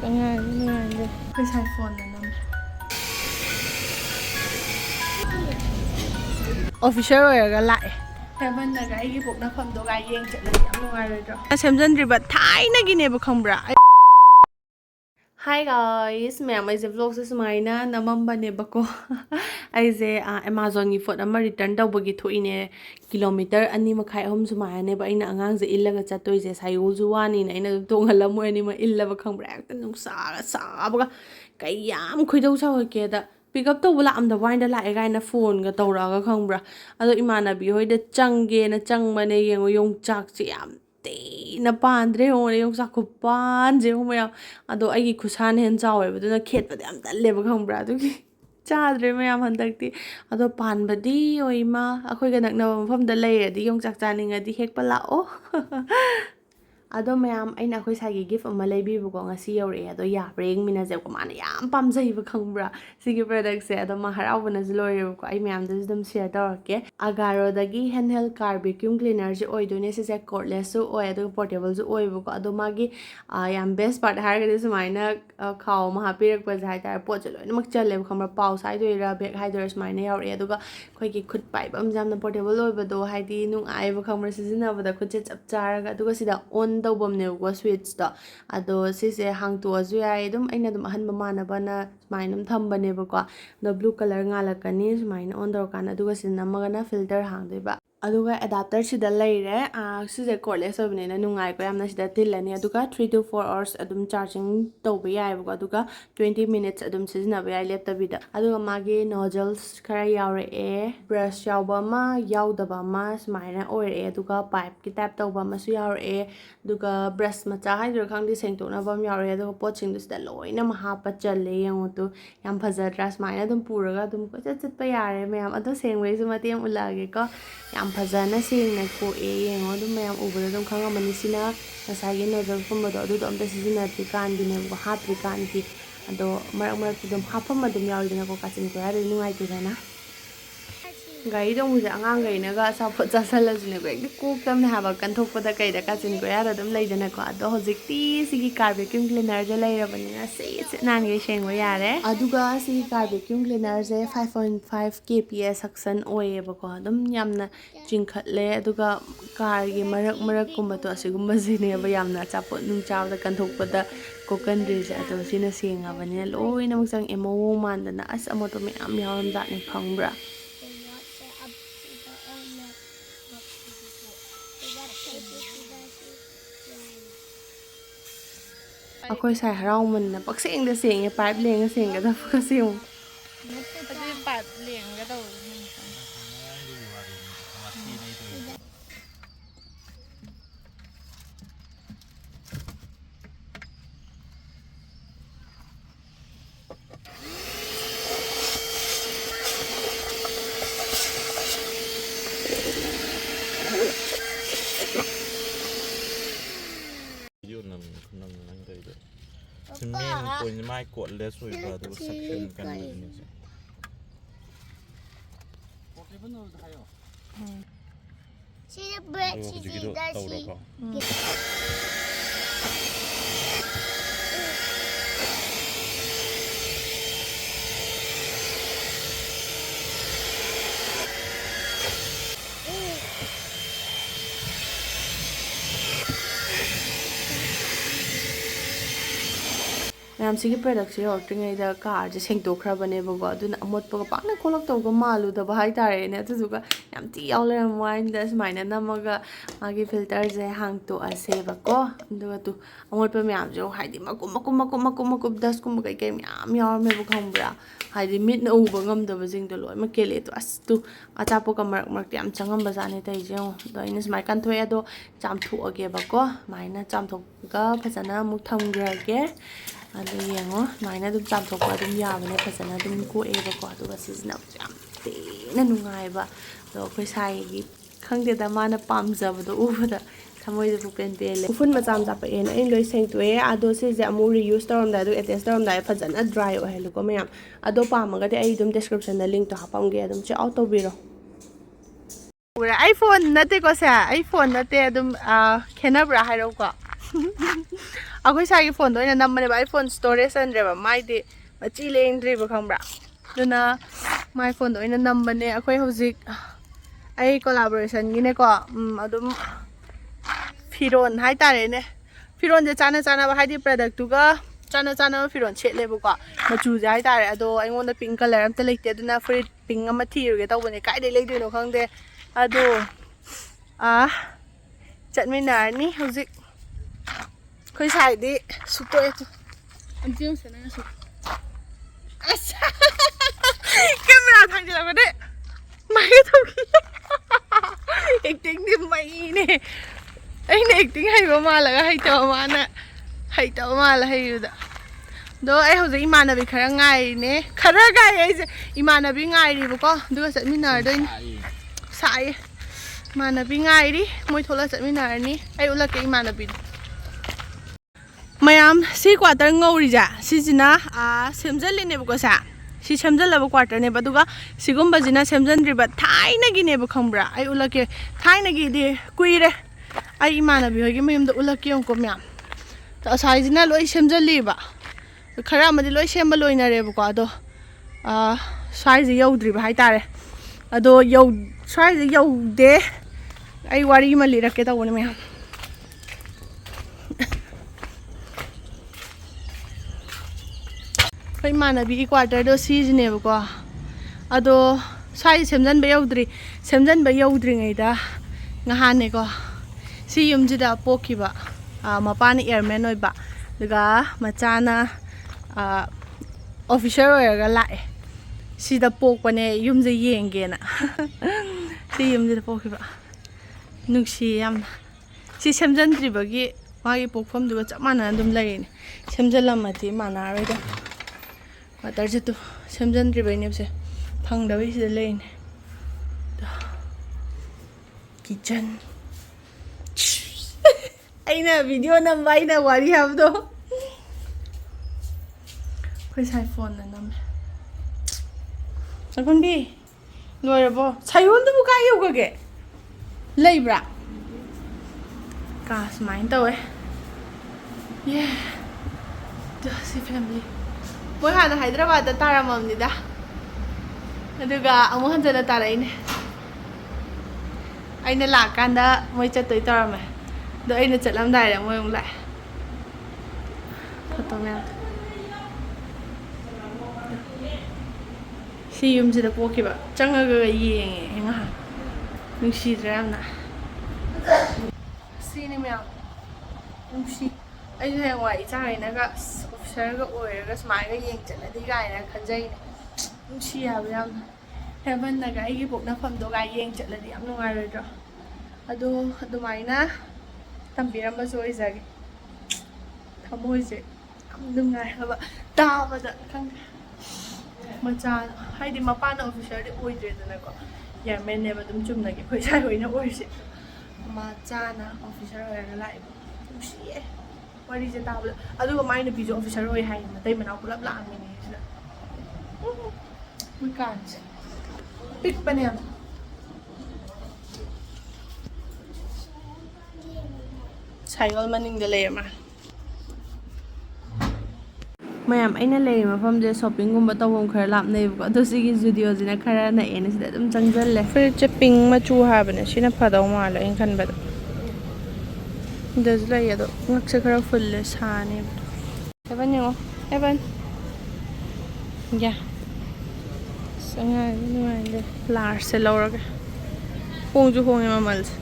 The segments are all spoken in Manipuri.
Sangai, cái sai phone này nè. Official oiraga lại. Heaven là cái bộ đa phần đồ gai yên chạy lên nhắm ngoài rồi đó. Xem dân riba thái na gine ba không bra. Hi guys, ma'am I vlog sa sumaina namamba ne bako. Ai ze Amazon gi phone ama return daw bagi thoine kilometer ani makhai ahum sumaya ne ba ina angang ze illaga chatoi je sayul juwani na ina tongalam mo ani ma illa ba khang bra ta nung sa ba kayam khoidau sa ke da pick up tawala am da wine da la ga na phone ga tawra ga khang bra ado imana bi hoi da changge na changma ne yengo yong chak chi am na pandre ho ne yung sakku pan je ho maya ado ai gi khusan hen chawe bu na khet ba am tal le ba khang bra du ki chadre mayam handakti ado pan ba di oi ma akhoi ga nak na mafam da lei adi yung chak chaninga di hek pala o ado mayam aina khoi sai gi gift ama leibi bu ko ngasi yore ado ya bring mina je ko mana yam pam jai ba khang bra sigi product se ado ma haraobana je loire ko ai mayam da dum share tor Agaro dagi handheld car vacuum cleaner je oi do ne se cordless so oi ado portable je oi bu ko ado magi yam best part har ga sumaina khaw ma ha pirak ba jai tar pot je loina mak chale kham ra pau sai do ra bag hai do sumaina yaure ado ga khoi gi khut pai bam jam na portable oi ba do hai di nung ai ba kham ra sizina ba da khut je chap char ga ado ga sida on tawbam ne ko switch da ado sise hang to azu ai dum aina dum ahan mamana bana sumaina thambane ba ko no blue color ngalakani sumaina on dor kana adu ga sin namagana filter hang doi ba aduga adapter sida leire sise cordless obne na nungai ko yamna sida tilani aduga 3 to 4 hours adum charging tawba yai ba aduga 20 minutes adum sizna ba yai laptop bida aduga magi nozzles khara yaure e brush yawba ma yawdaba ma smaina oire e aduga pipe ki tap tawba ma su yaure e aduga brush macha hai dur khangdi sengtona bam yaure aduga poching du sida loina ma ha pa challe yango tu yam phajadra smaina adum puraga adum ko chat pa yare mayam adu sengwei su matiem ulage ko yam fazana singna ko e yengo dum mayam ubura dum khanga mani sina nasagi nozzle kumba do adu amta sizina trikan dine ko ha trikan ki ado marak dum hapam dum yawi dina ko kachin ko yare nungai tidana gai dong uje angang gai na ga sa phot cha sala jine ko ek ko kam na haba kan thok pada kai da kachin ko yare dum leidana ko ado hojik ti sigi car vacuum cleaner je leira bani na se nan ge sheng go yare aduga sigi car vacuum cleaner je 5.5 kps suction oye ba ko dum yamna chingkhatle aduga car gi marak kumba to asigumba jine ba yamna chapot nung chaw da kan thok pada kokan rise ado sina singa bani loina muk sang emo man da na as amoto me am yawam da ni phangbra akhoi sai haraoman na pakseng da seng e pipe leng seng ga da ka siung adi pipe leng ga do Semen punya mai Cordless rồi và tôi suction kan ini sih. Sini buat sini dah sih. mayam sigi product se ortringai da car je sengto khrabane ba go aduna amot pa pakna kolok to go malu da bai tare ne tu ga yam ti yaule wine das maina namaga magi filter je hang to ase ba ko nduga tu amot pa mayam jo haidi makum das kum kai kai mayam yaw me bu khambra haidi mit na u ba ngam da ba jing do loi ma kele to as tu acha po ka marak yam changam ba jane tai je do inis mai kan thoi ado cham thu age ba ko maina cham thok ga phajana muk tham gra ge ado yengo maina dum cham thok ba dum ya bane phajana dum ko e ba ko ado ga sizna jam te na nungai ba do khoi sai gi khangde da mana pam ja ba do u da thamoi de pen pele ufun ma cham ja pa en ai loi seng to e ado se je amu reuse torom da do attach torom da phajana dry o helu ko mayam ado pa ma ga de ai dum description da link to hapam ge dum che auto biro iPhone nate ko sa iPhone nate dum khenabra hairo ko ꯑꯩꯈꯣꯏ ꯁꯥꯏꯒꯤ ꯐꯣꯟꯗꯣ ꯑꯣꯏꯅ ꯅꯝꯕꯅꯦꯕ ꯑꯩ ꯐꯣꯟ ꯁ꯭ꯇꯣꯔꯦꯖ ꯆꯟꯗ꯭ꯔꯦꯕ ꯃꯥꯏꯗꯤ ꯃꯆꯤ ꯂꯦꯡꯗ꯭ꯔꯤꯕ ꯈꯪꯕ꯭ꯔꯥ ꯑꯗꯨꯅ ꯃꯥꯏ ꯐꯣꯟꯗꯣ ꯑꯣꯏꯅ ꯅꯝꯕꯅꯦ ꯑꯩꯈꯣꯏ ꯍꯧꯖꯤꯛ ꯑꯩ ꯀꯣꯂꯥꯕꯣꯔꯦꯁꯟꯒꯤꯅꯦꯀꯣ ꯑꯗꯨꯝ ꯐꯤꯔꯣꯟ ꯍꯥꯏꯇꯥꯔꯦꯅꯦ ꯐꯤꯔꯣꯟꯁꯦ ꯆꯥꯟꯅꯕ ꯍꯥꯏꯗꯤ ꯄ꯭ꯔꯗꯛꯇꯨꯒ ꯆꯥꯟꯅꯕ ꯐꯤꯔꯣꯟ ꯁꯦꯠꯂꯦꯕꯀꯣ ꯃꯆꯨꯁꯦ ꯍꯥꯏꯇꯥꯔꯦ ꯑꯗꯣ ꯑꯩꯉꯣꯟꯗ ꯄꯤꯡ ꯀꯂꯔ ꯑꯝꯇ ꯂꯩꯇꯦ ꯑꯗꯨꯅ ꯐꯨꯔꯤꯠ ꯄꯤꯡ ꯑꯃ ꯊꯤꯔꯨꯒꯦ ꯇꯧꯕꯅꯦ ꯀꯥꯏꯗꯩ ꯂꯩꯗꯣꯏꯅꯣ ꯈꯪꯗꯦ ꯑꯗꯣ ꯆꯠꯃꯤꯟꯅꯔꯅꯤ ꯍꯧꯖꯤꯛ ꯑꯩꯈꯣꯏ ꯁꯥꯏꯗꯤ ꯁꯨꯛꯇꯣꯛꯑꯦ ꯑꯁ ꯀꯦꯃꯦꯔꯥ ꯊꯥꯡꯖꯤꯜꯂꯛꯄꯅꯦ ꯃꯥꯏꯒ ꯊꯧꯈꯤ ꯑꯦꯛꯇꯤꯡꯗꯤ ꯃꯩꯅꯦ ꯑꯩꯅ ꯑꯦꯛꯇꯤꯡ ꯍꯩꯕ ꯃꯥꯜꯂꯒ ꯍꯩꯇꯕ ꯃꯥꯜꯂ ꯍꯩꯕꯗ ꯑꯗꯣ ꯑꯩ ꯍꯧꯖꯤꯛ ꯏꯃꯥꯟꯅꯕꯤ ꯈꯔ ꯉꯥꯏꯔꯤꯅꯦ ꯑꯩꯁꯦ ꯏꯃꯥꯟꯅꯕꯤ ꯉꯥꯏꯔꯤꯕꯀꯣ ꯑꯗꯨꯒ ꯆꯠꯃꯤꯟꯅꯔꯗꯣꯏꯅꯤ ꯁꯥꯏꯌꯦ ꯏꯃꯥꯟꯅꯕꯤ ꯉꯥꯏꯔꯤ ꯃꯣꯏ ꯊꯣꯛꯂꯒ ꯆꯠꯃꯤꯟꯅꯔꯅꯤ ꯑꯩ ꯎꯠꯂꯛꯀꯦ ꯏꯃꯥꯟꯅꯕꯤꯗꯣ ꯃꯌꯥꯝ ꯁꯤ ꯀ꯭ꯋꯥꯇꯔ ꯉꯧꯔꯤꯁꯦ ꯁꯤꯁꯤꯅ ꯁꯦꯝꯖꯜꯂꯤꯅꯦꯕꯀꯣ ꯁꯤ ꯁꯦꯝꯖꯜꯂꯕ ꯀ꯭ꯋꯥꯇꯔꯅꯦꯕ ꯑꯗꯨꯒ ꯁꯤꯒꯨꯝꯕꯁꯤꯅ ꯁꯦꯝꯖꯟꯗ꯭ꯔꯤꯕ ꯊꯥꯏꯅꯒꯤꯅꯦꯕ ꯈꯪꯕ꯭ꯔꯥ ꯑꯩ ꯎꯠꯂꯛꯀꯦ ꯊꯥꯏꯅꯒꯤꯗꯤ ꯀꯨꯏꯔꯦ ꯑꯩ ꯏꯃꯥꯟꯅꯕꯤ ꯍꯣꯏꯒꯤ ꯃꯌꯨꯝꯗ ꯎꯠꯂꯛꯀꯦ ꯌꯦꯡꯉꯨꯀꯣ ꯃꯌꯥꯝ ꯑꯁꯥꯏꯁꯤꯅ ꯂꯣꯏ ꯁꯦꯝꯖꯜꯂꯤꯕ ꯈꯔ ꯑꯃꯗꯤ ꯂꯣꯏ ꯁꯦꯝꯕ ꯂꯣꯏꯅꯔꯦꯕꯀꯣ ꯑꯗꯣ ꯁ꯭ꯋꯥꯏꯁꯦ ꯌꯧꯗ꯭ꯔꯤꯕ ꯍꯥꯏꯇꯥꯔꯦ ꯑꯗꯣ ꯁ꯭ꯋꯥꯏꯁꯦ ꯌꯧꯗꯦ ꯑꯩ ꯋꯥꯔꯤ ꯑꯃ ꯂꯤꯔꯛꯀꯦ ꯇꯧꯕꯅꯦ ꯃꯌꯥꯝ ꯑꯩꯈꯣꯏ ꯏꯃꯥꯟꯅꯕꯤꯒꯤ ꯀ꯭ꯋꯥꯇꯔꯗꯣ ꯁꯤꯁꯤꯅꯦꯕꯀꯣ ꯑꯗꯣ ꯁ꯭ꯋꯥꯏꯁꯦ ꯁꯦꯝꯖꯟꯕ ꯌꯧꯗ꯭ꯔꯤꯉꯩꯗ ꯉꯍꯥꯟꯅꯦꯀꯣ ꯁꯤ ꯌꯨꯝꯁꯤꯗ ꯄꯣꯛꯈꯤꯕ ꯃꯄꯥꯅ ꯑꯦꯌꯔꯃꯦꯟ ꯑꯣꯏꯕ ꯑꯗꯨꯒ ꯃꯆꯥꯅ ꯑꯣꯐꯤꯁꯔ ꯑꯣꯏꯔꯒ ꯂꯥꯛꯑꯦ ꯁꯤꯗ ꯄꯣꯛꯄꯅꯦ ꯌꯨꯝꯁꯦ ꯌꯦꯡꯒꯦꯅ ꯁꯤ ꯌꯨꯝꯁꯤꯗ ꯄꯣꯛꯈꯤꯕ ꯅꯨꯡꯁꯤꯌꯦ ꯌꯥꯝꯅ ꯁꯤ ꯁꯦꯝꯖꯟꯗ꯭ꯔꯤꯕꯒꯤ ꯃꯥꯒꯤ ꯄꯣꯛꯐꯝꯗꯨꯒ ꯆꯞ ꯃꯥꯟꯅꯅ ꯑꯗꯨꯝ ꯂꯩꯔꯤꯅꯦ ꯁꯦꯝꯖꯜꯂꯝꯃꯗꯤ ꯃꯥꯟꯅꯔꯣꯏꯗ ꯀ꯭ꯋꯥꯇꯔꯁꯦ ꯁꯦꯝꯖꯟꯗ꯭ꯔꯤꯕꯩꯅꯦꯕꯁꯦ ꯐꯪꯗꯕꯩ ꯁꯤꯗ ꯂꯩꯔꯤꯅꯦ ꯀꯤꯆꯟ ꯑꯩꯅ ꯚꯤꯗꯤꯑꯣ ꯅꯝꯕ ꯑꯩꯅ ꯋꯥꯔꯤ ꯍꯥꯏꯕꯗꯣ ꯑꯩꯈꯣꯏ ꯁꯥꯏ ꯐꯣꯟꯗ ꯅꯝꯃꯦ ꯑꯩꯈꯣꯏꯗꯤ ꯂꯣꯏꯔꯕꯣ ꯁꯥꯏꯌꯣꯟꯗꯨꯕꯨ ꯀꯥꯏ ꯌꯧꯒꯒꯦ ꯂꯩꯕ꯭ꯔꯥ ꯁꯨꯃꯥꯏꯅ ꯇꯧꯋꯦ ꯁꯤ ꯐꯦꯃꯤꯂꯤ ꯃꯣꯏ ꯍꯥꯟꯅ ꯍꯥꯏꯗ꯭ꯔꯕꯥꯗꯇ ꯇꯥꯔꯝꯃꯕꯅꯤꯗ ꯑꯗꯨꯒ ꯑꯃꯨꯛ ꯍꯟꯖꯤꯟꯅ ꯇꯥꯔꯛꯏꯅꯦ ꯑꯩꯅ ꯂꯥꯛꯀꯥꯟꯗ ꯃꯣꯏ ꯆꯠꯇꯣꯏ ꯇꯧꯔꯝꯃꯦ ꯑꯗꯣ ꯑꯩꯅ ꯆꯠꯂꯝꯗꯥꯏꯗ ꯃꯣꯏ ꯑꯃꯨꯛ ꯂꯥꯛꯑꯦ ꯐꯣꯇꯣ ꯃꯌꯥꯝ ꯁꯤ ꯌꯨꯝꯁꯤꯗ ꯄꯣꯛꯈꯤꯕ ꯆꯪꯉꯒ ꯌꯦꯡꯉꯦ ꯉꯥꯏꯍꯥꯛ ꯅꯨꯡꯁꯤꯗ꯭ꯔꯥ ꯌꯥꯝꯅ ꯁꯤꯅꯤ ꯃꯌꯥꯝ ꯅꯨꯡꯁꯤ ꯑꯩꯁꯨ ꯍꯌꯦꯡꯋꯥꯏ ꯏꯆꯥꯈꯩꯅꯒ ꯑꯣꯐꯤꯁꯔꯒ ꯑꯣꯏꯔꯒ ꯁꯨꯃꯥꯏꯅꯒ ꯌꯦꯡ ꯆꯠꯂꯗꯤ ꯀꯥꯏꯅ ꯈꯟꯖꯩꯅꯦ ꯅꯨꯡꯁꯤ ꯍꯥꯏꯕ ꯌꯥꯝꯅ ꯍꯦꯚꯟꯅꯒ ꯑꯩꯒꯤ ꯄꯣꯛꯅꯐꯝꯗꯣꯒ ꯌꯦꯡ ꯆꯠꯂꯗꯤ ꯌꯥꯝ ꯅꯨꯡꯉꯥꯏꯔꯣꯏꯗ꯭ꯔꯣ ꯑꯗꯣ ꯑꯗꯨꯃꯥꯏꯅ ꯇꯝꯕꯤꯔꯝꯕꯁꯨ ꯑꯣꯏꯖꯒꯦ ꯊꯃꯣꯏꯁꯦ ꯌꯥꯝ ꯅꯨꯡꯉꯥꯏ ꯍꯥꯏꯕ ꯇꯥꯕꯗ ꯈꯪꯗꯦ ꯃꯆꯥ ꯍꯥꯏꯗꯤ ꯃꯄꯥꯅ ꯑꯣꯐꯤꯁꯔꯗꯤ ꯑꯣꯏꯗ꯭ꯔꯦꯗꯅꯀꯣ ꯏꯌꯥꯔꯃꯦꯟꯅꯦꯕ ꯑꯗꯨꯝ ꯆꯨꯝꯅꯒꯤ ꯑꯩꯈꯣꯏ ꯁꯥꯏ ꯑꯣꯏꯅ ꯑꯣꯏꯔꯤꯁꯦ ꯃꯆꯥꯅ ꯑꯣꯐꯤꯁꯔ ꯑꯣꯏꯔꯒ ꯂꯥꯛꯑꯦꯕ ꯅꯨꯡꯁꯤꯌꯦ ꯋꯥꯔꯤꯁꯦ ꯇꯥꯕꯗ ꯑꯗꯨꯒ ꯃꯥꯏ ꯅꯨꯄꯤꯁꯨ ꯑꯣꯐꯤꯁꯔ ꯑꯣꯏ ꯍꯥꯏꯌꯦ ꯃꯇꯩ ꯃꯅꯥꯎ ꯄꯨꯂꯞ ꯂꯥꯛꯑꯝꯃꯤꯅꯦ ꯁꯤꯗ ꯃꯣꯏ ꯀꯥꯟꯁꯦ ꯄꯤꯛꯄꯅꯦ ꯌꯥꯝ ꯁꯥꯏꯀꯜ ꯃꯅꯤꯡꯗ ꯂꯩꯔꯃ ꯃꯌꯥꯝ ꯑꯩꯅ ꯂꯩꯔꯤꯕ ꯃꯐꯝꯁꯦ ꯁꯣꯞꯄꯤꯡꯒꯨꯝꯕ ꯇꯧꯐꯝ ꯈꯔ ꯂꯥꯞꯅꯩꯕꯀꯣ ꯑꯗꯣ ꯁꯤꯒꯤ ꯖꯨꯗꯤꯑꯣꯁꯤꯅ ꯈꯔ ꯅꯛꯑꯦꯅ ꯁꯤꯗ ꯑꯗꯨꯝ ꯆꯪꯁꯤꯜꯂꯦ ꯐꯨꯔꯤꯠꯁꯦ ꯄꯤꯡ ꯃꯆꯨ ꯍꯥꯏꯕꯅꯦ ꯁꯤꯅ ꯐꯗꯧ ꯃꯥꯜꯂꯦ ꯑꯩꯅ ꯈꯟꯕꯗ ꯁꯤꯗꯁꯨ ꯂꯩ ꯑꯗꯣ ꯉꯛꯁꯦ ꯈꯔ ꯐꯨꯜꯂꯦ ꯁꯥꯅꯦꯕ ꯑꯦꯕꯟ ꯌꯦꯡꯉꯣ ꯑꯦꯕꯟ ꯌꯥ ꯑꯉꯥꯡꯁꯦ ꯅꯨꯡꯉꯥꯏꯅ ꯂꯥꯔꯖꯁꯦ ꯂꯧꯔꯒꯦ ꯍꯣꯡꯁꯨ ꯍꯣꯡꯉꯦ ꯃꯃꯜꯁꯦ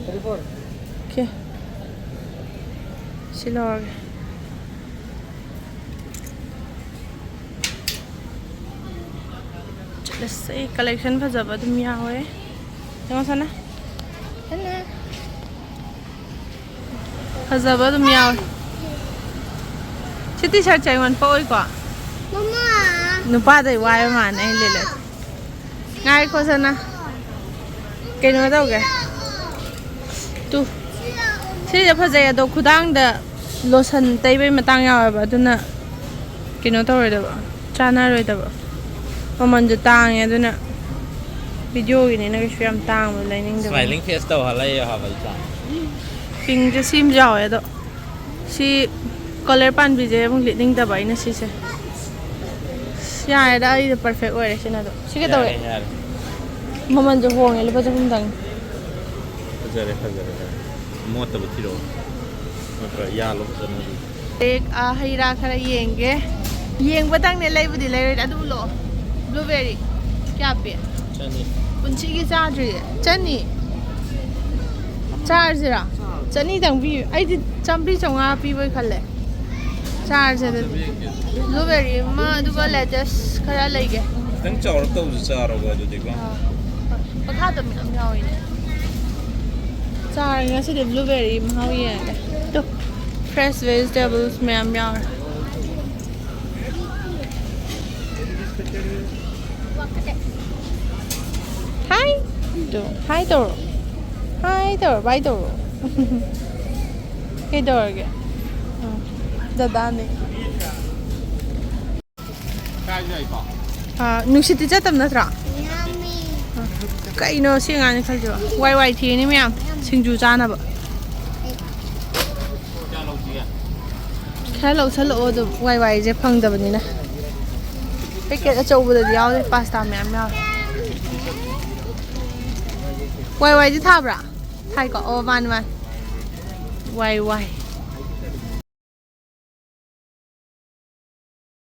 ꯑꯣꯀꯦ ꯁꯤ ꯂꯧꯔꯒꯦ ꯆꯠꯂꯁꯦ ꯀꯂꯦꯛꯁꯟ ꯐꯖꯕ ꯑꯗꯨꯝ ꯌꯥꯎꯋꯦ ꯌꯦꯡꯉꯣ ꯁꯅꯥ ꯐꯖꯕ ꯑꯗꯨꯝ ꯌꯥꯎꯋꯦ ꯁꯤ ꯇꯤ ꯁꯥꯔꯠꯁꯦ ꯑꯩꯉꯣꯟꯗ ꯄꯛꯑꯣꯏꯀꯣ ꯅꯨꯄꯥꯗꯩ ꯋꯥꯏꯕ ꯃꯥꯜꯂꯦ ꯑꯩ ꯂꯤꯠꯂꯦ ꯉꯥꯏꯈꯣ ꯁꯅꯥ ꯀꯩꯅꯣ ꯇꯧꯒꯦ ꯇꯨ ꯁꯤꯁꯦ ꯐꯖꯩ ꯑꯗꯣ ꯈꯨꯗꯥꯡꯗ ꯂꯣꯁꯟ ꯇꯩꯕꯩ ꯃꯇꯥꯡ ꯌꯥꯎꯋꯦꯕ ꯑꯗꯨꯅ ꯀꯩꯅꯣ ꯇꯧꯔꯣꯏꯗꯕ ꯆꯥꯟꯅꯔꯣꯏꯗꯕ ꯃꯃꯜꯁꯨ ꯇꯥꯡꯉꯦ ꯑꯗꯨꯅ ꯚꯤꯗꯤꯑꯣꯒꯤꯅꯤꯅ ꯀꯩꯁꯨ ꯌꯥꯝ ꯇꯥꯡꯕ ꯂꯩꯅꯤꯡꯗꯕ ꯁ꯭ꯃꯥꯏꯂꯤꯡ ꯐꯦꯁ ꯇꯧꯍꯜꯂ ꯍꯥꯏꯕ ꯏꯆꯥ ꯄꯤꯡꯁꯦ ꯁꯤꯃꯁꯨ ꯌꯥꯎꯋꯦ ꯑꯗꯣ ꯁꯤ color pan bije mong litning da bai na si se ya da ai perfect oi re sina do si ke tawre maman jo hong ele ba jo hum dang fajare mot ta bthiro matra ya lo sana ek a haira khara yenge yeng batang ne lai budi lai ro adu lo blueberry kya pe chani punchi ki charge chani charge ra chani dang bi ai di chambi chonga pi boi khalle charge de blueberry ma du ko lettuce khara lai ge tang chawr to ju charo ga ju de ko pakha da mi am yawi ne char nga se de blueberry ma haw ye to fresh vegetables me am yaw hi to bye to cái đồ kìa da này nung si tija tam na tra cái nó xí ngang khal jo wai thì ni mẹ sinh ju cha na ba khai lâu salo do wai je phang da bani na packet achau bu da yaw pasta mẹ yaw wai je tha bra thai ko o man wai